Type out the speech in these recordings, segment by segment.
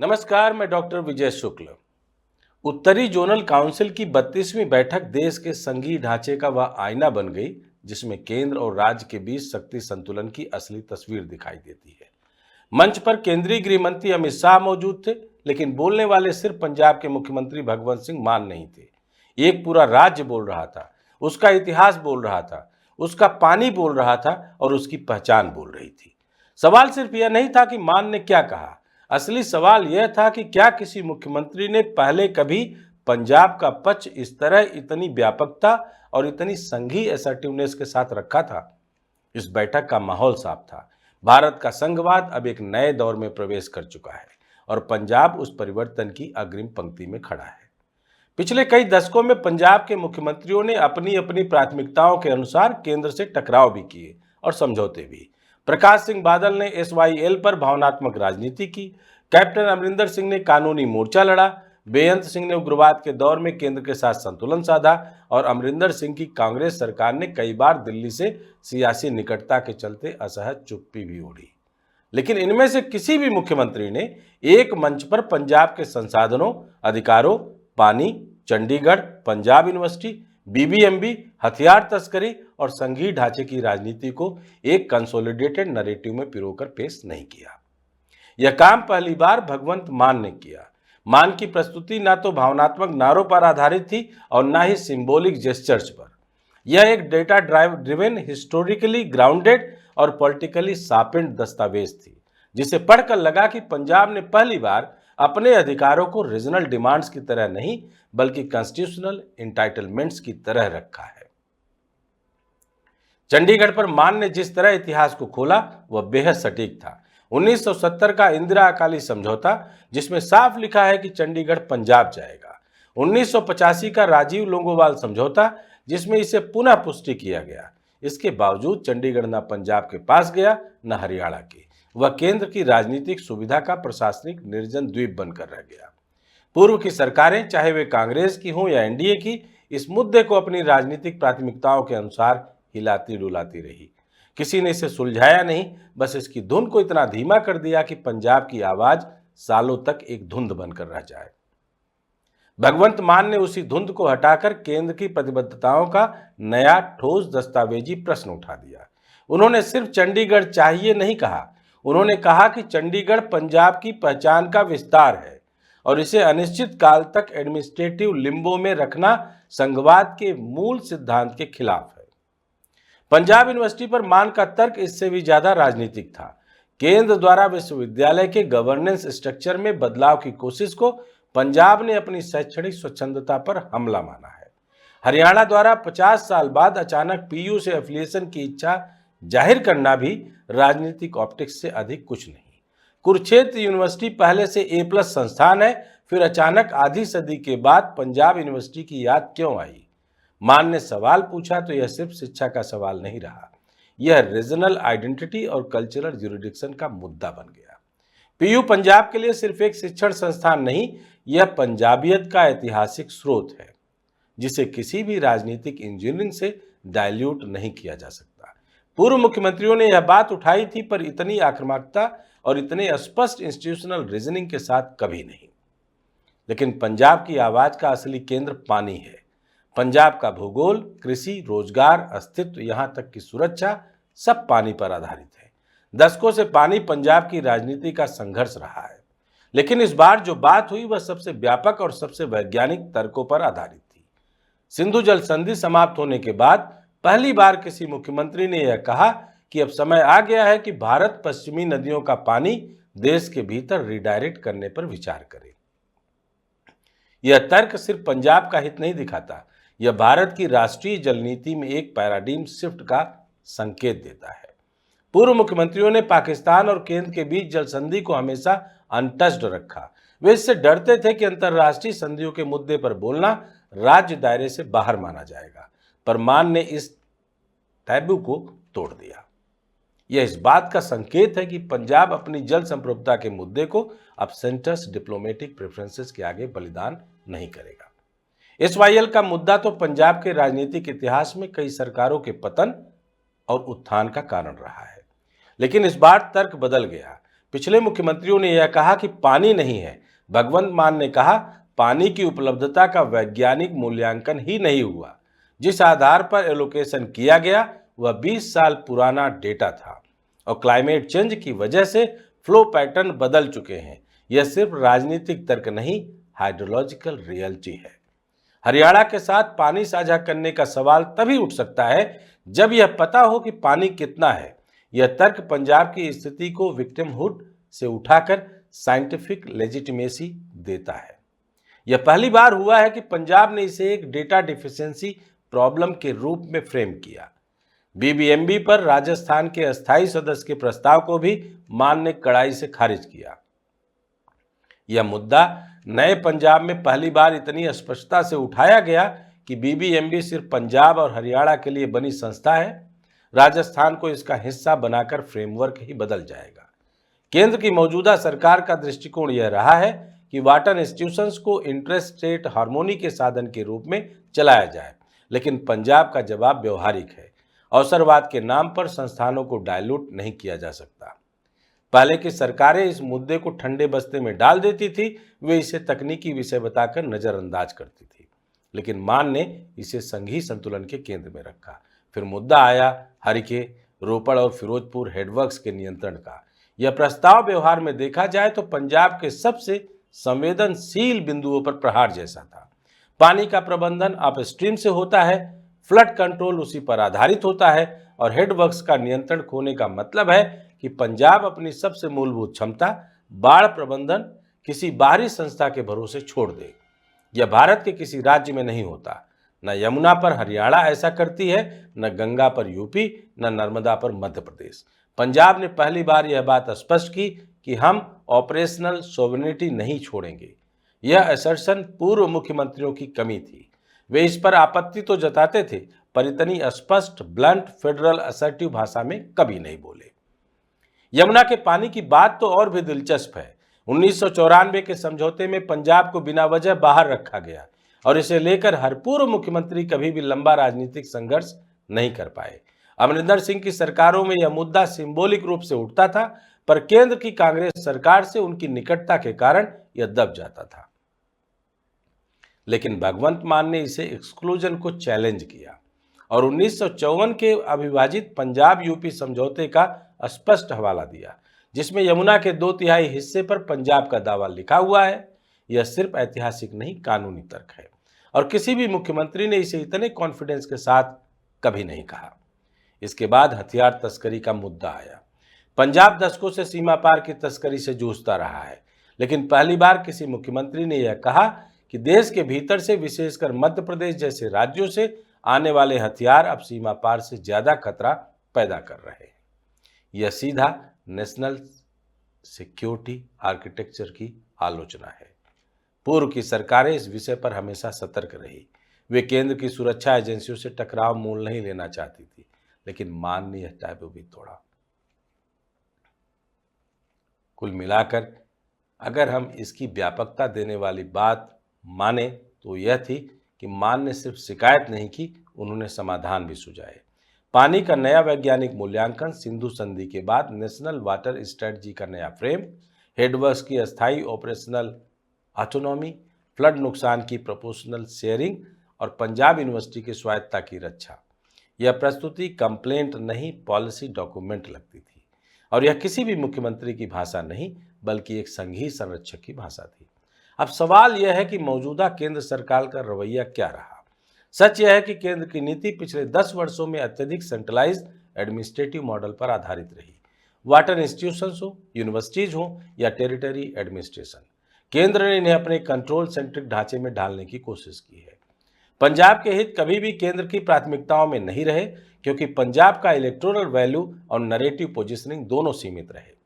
नमस्कार, मैं डॉक्टर विजय शुक्ल। उत्तरी जोनल काउंसिल की 32वीं बैठक देश के संघीय ढांचे का वह आईना बन गई जिसमें केंद्र और राज्य के बीच शक्ति संतुलन की असली तस्वीर दिखाई देती है। मंच पर केंद्रीय गृह मंत्री अमित शाह मौजूद थे, लेकिन बोलने वाले सिर्फ पंजाब के मुख्यमंत्री भगवंत सिंह मान नहीं थे। एक पूरा राज्य बोल रहा था, उसका इतिहास बोल रहा था, उसका पानी बोल रहा था और उसकी पहचान बोल रही थी। सवाल सिर्फ यह नहीं था कि मान ने क्या कहा, असली सवाल यह था कि क्या किसी मुख्यमंत्री ने पहले कभी पंजाब का पक्ष इस तरह इतनी व्यापकता और इतनी संघीय असर्टिवनेस के साथ रखा था। इस बैठक का माहौल साफ था। भारत का संघवाद अब एक नए दौर में प्रवेश कर चुका है और पंजाब उस परिवर्तन की अग्रिम पंक्ति में खड़ा है। पिछले कई दशकों में पंजाब के मुख्यमंत्रियों ने अपनी अपनी प्राथमिकताओं के अनुसार केंद्र से टकराव भी किए और समझौते भी। प्रकाश सिंह बादल ने SYL पर भावनात्मक राजनीति की, कैप्टन अमरिंदर सिंह ने कानूनी मोर्चा लड़ा, बेअंत सिंह ने उग्रवाद के दौर में केंद्र के साथ संतुलन साधा और अमरिंदर सिंह की कांग्रेस सरकार ने कई बार दिल्ली से सियासी निकटता के चलते असहज चुप्पी भी ओढ़ी। लेकिन इनमें से किसी भी मुख्यमंत्री ने एक मंच पर पंजाब के संसाधनों, अधिकारों, पानी, चंडीगढ़, पंजाब यूनिवर्सिटी, BBMB, हथियार तस्करी और संघीय ढांचे की राजनीति को एक कंसोलिडेटेड नैरेटिव में पिरोकर पेश नहीं किया। यह काम पहली बार भगवंत मान ने किया। मान की प्रस्तुति ना तो भावनात्मक नारों पर आधारित थी और ना ही सिंबॉलिक जेस्चर्स पर। यह एक डेटा ड्रिवन, हिस्टोरिकली ग्राउंडेड और पॉलिटिकली शार्पेंड दस्तावेज थी, जिसे पढ़कर लगा कि पंजाब ने पहली बार अपने अधिकारों को रीजनल डिमांड्स की तरह नहीं बल्कि कॉन्स्टिट्यूशनल एंटाइटलमेंट्स की तरह रखा है। चंडीगढ़ पर मान ने जिस तरह इतिहास को खोला वह बेहद सटीक था। 1970 का इंदिरा अकाली समझौता, जिसमें साफ लिखा है कि चंडीगढ़ पंजाब जाएगा। 1985 का राजीव लोंगोवाल समझौता, जिसमें इसे पुनः पुष्टि किया गया। इसके बावजूद चंडीगढ़ न पंजाब के पास गया न हरियाणा के। वह केंद्र की राजनीतिक सुविधा का प्रशासनिक निर्जन द्वीप बनकर रह गया। पूर्व की सरकारें, चाहे वे कांग्रेस की हों या NDA की, इस मुद्दे को अपनी राजनीतिक प्राथमिकताओं के अनुसार हिलाती डुलाती रही। किसी ने इसे सुलझाया नहीं, बस इसकी धुन को इतना धीमा कर दिया कि पंजाब की आवाज सालों तक एक धुंध बनकर रह जाए। भगवंत मान ने उसी धुंध को हटाकर केंद्र की प्रतिबद्धताओं का नया ठोस दस्तावेजी प्रश्न उठा दिया। उन्होंने सिर्फ चंडीगढ़ चाहिए नहीं कहा, उन्होंने कहा कि चंडीगढ़ पंजाब की पहचान का विस्तार है और इसे अनिश्चित काल तक एडमिनिस्ट्रेटिव लिम्बो में रखना संघवाद के मूल सिद्धांत के खिलाफ है। पंजाब यूनिवर्सिटी पर मान का तर्क इससे भी ज्यादा राजनीतिक था। केंद्र द्वारा विश्वविद्यालय के गवर्नेंस स्ट्रक्चर में बदलाव की कोशिश को पंजाब ने अपनी शैक्षणिक स्वच्छंदता पर हमला माना है। हरियाणा द्वारा 50 साल बाद अचानक PU से एफिलिएशन की इच्छा जाहिर करना भी राजनीतिक ऑप्टिक्स से अधिक कुछ नहीं। कुरुक्षेत्र यूनिवर्सिटी पहले से A+ संस्थान है, फिर अचानक आधी सदी के बाद पंजाब यूनिवर्सिटी की याद क्यों आई? मान ने सवाल पूछा तो यह सिर्फ शिक्षा का सवाल नहीं रहा, यह रीजनल आइडेंटिटी और कल्चरल ज्यूरिडिक्शन का मुद्दा बन गया। PU पंजाब के लिए सिर्फ एक शिक्षण संस्थान नहीं, यह पंजाबियत का ऐतिहासिक स्रोत है, जिसे किसी भी राजनीतिक इंजीनियरिंग से डाइल्यूट नहीं किया जा सकता। पूर्व मुख्यमंत्रियों ने यह बात उठाई थी, पर इतनी आक्रामकता और इतने स्पष्ट इंस्टीट्यूशनल रीजनिंग के साथ कभी नहीं। लेकिन पंजाब की आवाज का असली केंद्र पानी है। पंजाब का भूगोल, कृषि, रोजगार, अस्तित्व, यहां तक कि सुरक्षा सब पानी पर आधारित है। दशकों से पानी पंजाब की राजनीति का संघर्ष रहा है, लेकिन इस बार जो बात हुई वह सबसे व्यापक और सबसे वैज्ञानिक तर्कों पर आधारित थी। सिंधु जल संधि समाप्त होने के बाद पहली बार किसी मुख्यमंत्री ने यह कहा कि अब समय आ गया है कि भारत पश्चिमी नदियों का पानी देश के भीतर रिडायरेक्ट करने पर विचार करे। यह तर्क सिर्फ पंजाब का हित नहीं दिखाता, यह भारत की राष्ट्रीय जल नीति में एक पैराडिम शिफ्ट का संकेत देता है। पूर्व मुख्यमंत्रियों ने पाकिस्तान और केंद्र के बीच जल संधि को हमेशा अनटच्ड रखा। वे इससे डरते थे कि अंतर्राष्ट्रीय संधियों के मुद्दे पर बोलना राज्य दायरे से बाहर माना जाएगा, पर मान ने इस टैबू को तोड़ दिया। यह इस बात का संकेत है कि पंजाब अपनी जल संप्रभुता के मुद्दे को अब सेंटर्स डिप्लोमेटिक प्रेफरेंसेस के आगे बलिदान नहीं करेगा। SYL का मुद्दा तो पंजाब के राजनीतिक इतिहास में कई सरकारों के पतन और उत्थान का कारण रहा है, लेकिन इस बार तर्क बदल गया। पिछले मुख्यमंत्रियों ने यह कहा कि पानी नहीं है। भगवंत मान ने कहा पानी की उपलब्धता का वैज्ञानिक मूल्यांकन ही नहीं हुआ। जिस आधार पर एलोकेशन किया गया वह 20 साल पुराना डेटा था और क्लाइमेट चेंज की वजह से फ्लो पैटर्न बदल चुके हैं। यह सिर्फ राजनीतिक तर्क नहीं, हाइड्रोलॉजिकल रियलिटी है। हरियाणा के साथ पानी साझा करने का सवाल तभी उठ सकता है जब यह पता हो कि पानी कितना है। यह तर्क पंजाब की स्थिति को विक्टिमहुड से उठाकर साइंटिफिक लेजिटिमेसी देता है। यह पहली बार हुआ है कि पंजाब ने इसे एक डेटा डिफिशिएंसी प्रॉब्लम के रूप में फ्रेम किया। बीबीएमबी पर राजस्थान के अस्थायी सदस्य के प्रस्ताव को भी मान ने कड़ाई से खारिज किया। यह मुद्दा नए पंजाब में पहली बार इतनी स्पष्टता से उठाया गया कि बीबीएमबी सिर्फ पंजाब और हरियाणा के लिए बनी संस्था है। राजस्थान को इसका हिस्सा बनाकर फ्रेमवर्क ही बदल जाएगा। केंद्र की मौजूदा सरकार का दृष्टिकोण यह रहा है कि वाटर इंस्टीट्यूशंस को इंट्रास्टेट हार्मोनी के साधन के रूप में चलाया जाए, लेकिन पंजाब का जवाब व्यवहारिक है। अवसरवाद के नाम पर संस्थानों को डायलूट नहीं किया जा सकता। पहले की सरकारें इस मुद्दे को ठंडे बस्ते में डाल देती थी, वे इसे तकनीकी विषय बताकर नजरअंदाज करती थी, लेकिन मान ने इसे संघीय संतुलन के केंद्र में रखा। फिर मुद्दा आया हरिके, रोपड़ और फिरोजपुर हेडवर्क्स के नियंत्रण का। यह प्रस्ताव व्यवहार में देखा जाए तो पंजाब के सबसे संवेदनशील बिंदुओं पर प्रहार जैसा था। पानी का प्रबंधन अपस्ट्रीम से होता है, फ्लड कंट्रोल उसी पर आधारित होता है और हेडवर्क्स का नियंत्रण खोने का मतलब है कि पंजाब अपनी सबसे मूलभूत क्षमता बाढ़ प्रबंधन किसी बाहरी संस्था के भरोसे छोड़ दे। यह भारत के किसी राज्य में नहीं होता। न यमुना पर हरियाणा ऐसा करती है, न गंगा पर यूपी, न नर्मदा पर मध्य प्रदेश। पंजाब ने पहली बार यह बात स्पष्ट की कि हम ऑपरेशनल सोवरेनिटी नहीं छोड़ेंगे। यह असर्शन पूर्व मुख्यमंत्रियों की कमी थी। वे इस पर आपत्ति तो जताते थे, पर इतनी स्पष्ट, ब्लंट, फेडरल असर्टिव भाषा में कभी नहीं बोले। यमुना के पानी की बात तो और भी दिलचस्प है। 1994 के समझौते में पंजाब को बिना वजह बाहर रखा गया और इसे लेकर हर पूर्व मुख्यमंत्री कभी भी लंबा राजनीतिक संघर्ष नहीं कर पाए। अमरिंदर सिंह की सरकारों में यह मुद्दा सिंबॉलिक रूप से उठता था, पर केंद्र की कांग्रेस सरकार से उनकी निकटता के कारण यह दब जाता था। लेकिन भगवंत मान ने इसे एक्सक्लूजन को चैलेंज किया और 1954 के अविभाजित पंजाब यूपी समझौते का स्पष्ट हवाला दिया, जिसमें यमुना के 2/3 हिस्से पर पंजाब का दावा लिखा हुआ है। यह सिर्फ ऐतिहासिक नहीं, कानूनी तर्क है और किसी भी मुख्यमंत्री ने इसे इतने कॉन्फिडेंस के साथ कभी नहीं कहा। इसके बाद हथियार तस्करी का मुद्दा आया। पंजाब दशकों से सीमा पार की तस्करी से जूझता रहा है, लेकिन पहली बार किसी मुख्यमंत्री ने यह कहा कि देश के भीतर से, विशेषकर मध्य प्रदेश जैसे राज्यों से आने वाले हथियार अब सीमा पार से ज्यादा खतरा पैदा कर रहे हैं। यह सीधा नेशनल सिक्योरिटी आर्किटेक्चर की आलोचना है। पूर्व की सरकारें इस विषय पर हमेशा सतर्क रही। वे केंद्र की सुरक्षा एजेंसियों से टकराव मोल नहीं लेना चाहती थी, लेकिन मान ने यह टैबू भी तोड़ा। कुल मिलाकर अगर हम इसकी व्यापकता देने वाली बात माने तो यह थी कि मान ने सिर्फ शिकायत नहीं की, उन्होंने समाधान भी सुझाए। पानी का नया वैज्ञानिक मूल्यांकन, सिंधु संधि के बाद नेशनल वाटर स्ट्रेटजी का नया फ्रेम, हेडवर्क्स की अस्थायी ऑपरेशनल ऑटोनॉमी, फ्लड नुकसान की प्रोपोर्शनल शेयरिंग और पंजाब यूनिवर्सिटी की स्वायत्तता की रक्षा। यह प्रस्तुति कंप्लेंट नहीं, पॉलिसी डॉक्यूमेंट लगती थी और यह किसी भी मुख्यमंत्री की भाषा नहीं, बल्कि एक संघीय संरक्षक की भाषा थी। अब सवाल यह है कि मौजूदा केंद्र सरकार का रवैया क्या रहा। सच यह है कि केंद्र की नीति पिछले 10 वर्षों में अत्यधिक सेंट्रलाइज्ड एडमिनिस्ट्रेटिव मॉडल पर आधारित रही। वाटर इंस्टीट्यूशंस हो, यूनिवर्सिटीज हो या टेरिटरी एडमिनिस्ट्रेशन, केंद्र ने इन्हें अपने कंट्रोल सेंट्रिक ढांचे में ढालने की कोशिश की है। पंजाब के हित कभी भी केंद्र की प्राथमिकताओं में नहीं रहे, क्योंकि पंजाब का इलेक्टोरल वैल्यू और नैरेटिव पोजीशनिंग दोनों सीमित रहे।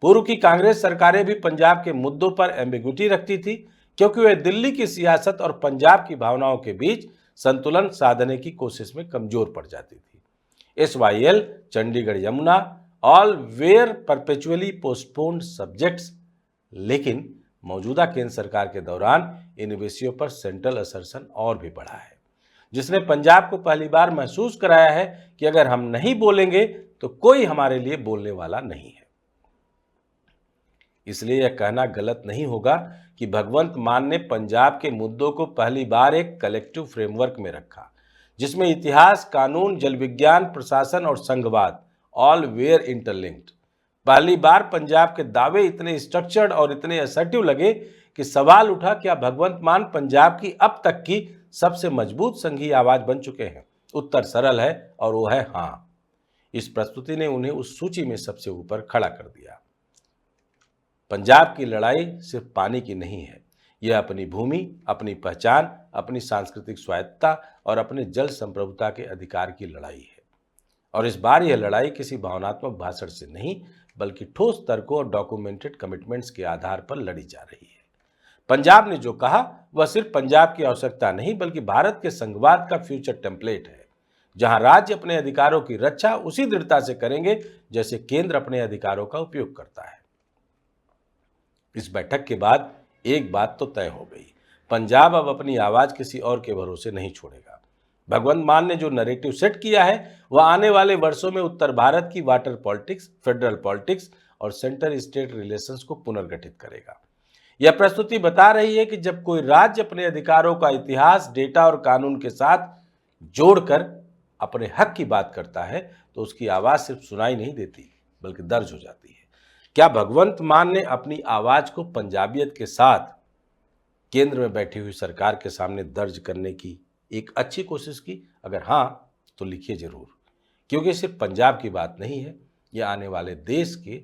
पूर्व की कांग्रेस सरकारें भी पंजाब के मुद्दों पर एम्बिग्विटी रखती थी, क्योंकि वे दिल्ली की सियासत और पंजाब की भावनाओं के बीच संतुलन साधने की कोशिश में कमजोर पड़ जाती थी। SYL, Chandigarh Yamuna, all were perpetually postponed subjects, लेकिन मौजूदा केंद्र सरकार के दौरान इन विषयों पर सेंट्रल असर्शन और भी बढ़ा है, जिसने पंजाब को पहली बार महसूस कराया है कि अगर हम नहीं बोलेंगे तो कोई हमारे लिए बोलने वाला नहीं है। इसलिए यह कहना गलत नहीं होगा कि भगवंत मान ने पंजाब के मुद्दों को पहली बार एक कलेक्टिव फ्रेमवर्क में रखा, जिसमें इतिहास, कानून, जल विज्ञान, प्रशासन और संघवाद ऑल वेयर इंटरलिंक्ड। पहली बार पंजाब के दावे इतने स्ट्रक्चर्ड और इतने असर्टिव लगे कि सवाल उठा, क्या भगवंत मान पंजाब की अब तक की सबसे मजबूत संघीय आवाज बन चुके हैं? उत्तर सरल है और वो है हाँ। इस प्रस्तुति ने उन्हें उस सूची में सबसे ऊपर खड़ा कर दिया। पंजाब की लड़ाई सिर्फ पानी की नहीं है, यह अपनी भूमि, अपनी पहचान, अपनी सांस्कृतिक स्वायत्तता और अपने जल संप्रभुता के अधिकार की लड़ाई है। और इस बार यह लड़ाई किसी भावनात्मक भाषण से नहीं, बल्कि ठोस तर्कों और डॉक्यूमेंटेड कमिटमेंट्स के आधार पर लड़ी जा रही है। पंजाब ने जो कहा वह सिर्फ पंजाब की आवश्यकता नहीं, बल्कि भारत के संघवाद का फ्यूचर टेम्पलेट है, जहां राज्य अपने अधिकारों की रक्षा उसी दृढ़ता से करेंगे जैसे केंद्र अपने अधिकारों का उपयोग करता है। इस बैठक के बाद एक बात तो तय हो गई, पंजाब अब अपनी आवाज किसी और के भरोसे नहीं छोड़ेगा। भगवंत मान ने जो नैरेटिव सेट किया है वह आने वाले वर्षों में उत्तर भारत की वाटर पॉलिटिक्स, फेडरल पॉलिटिक्स और सेंटर स्टेट रिलेशंस को पुनर्गठित करेगा। यह प्रस्तुति बता रही है कि जब कोई राज्य अपने अधिकारों का इतिहास, डेटा और कानून के साथ जोड़कर अपने हक की बात करता है तो उसकी आवाज सिर्फ सुनाई नहीं देती, बल्कि दर्ज हो जाती है। क्या भगवंत मान ने अपनी आवाज को पंजाबियत के साथ केंद्र में बैठी हुई सरकार के सामने दर्ज करने की एक अच्छी कोशिश की? अगर हाँ तो लिखिए जरूर, क्योंकि सिर्फ पंजाब की बात नहीं है, यह आने वाले देश के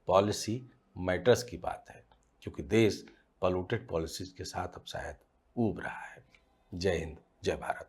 पॉलिसी मैटर्स की बात है, क्योंकि देश पॉल्यूटेड पॉलिसीज के साथ अब शायद ऊब रहा है। जय हिंद, जय भारत।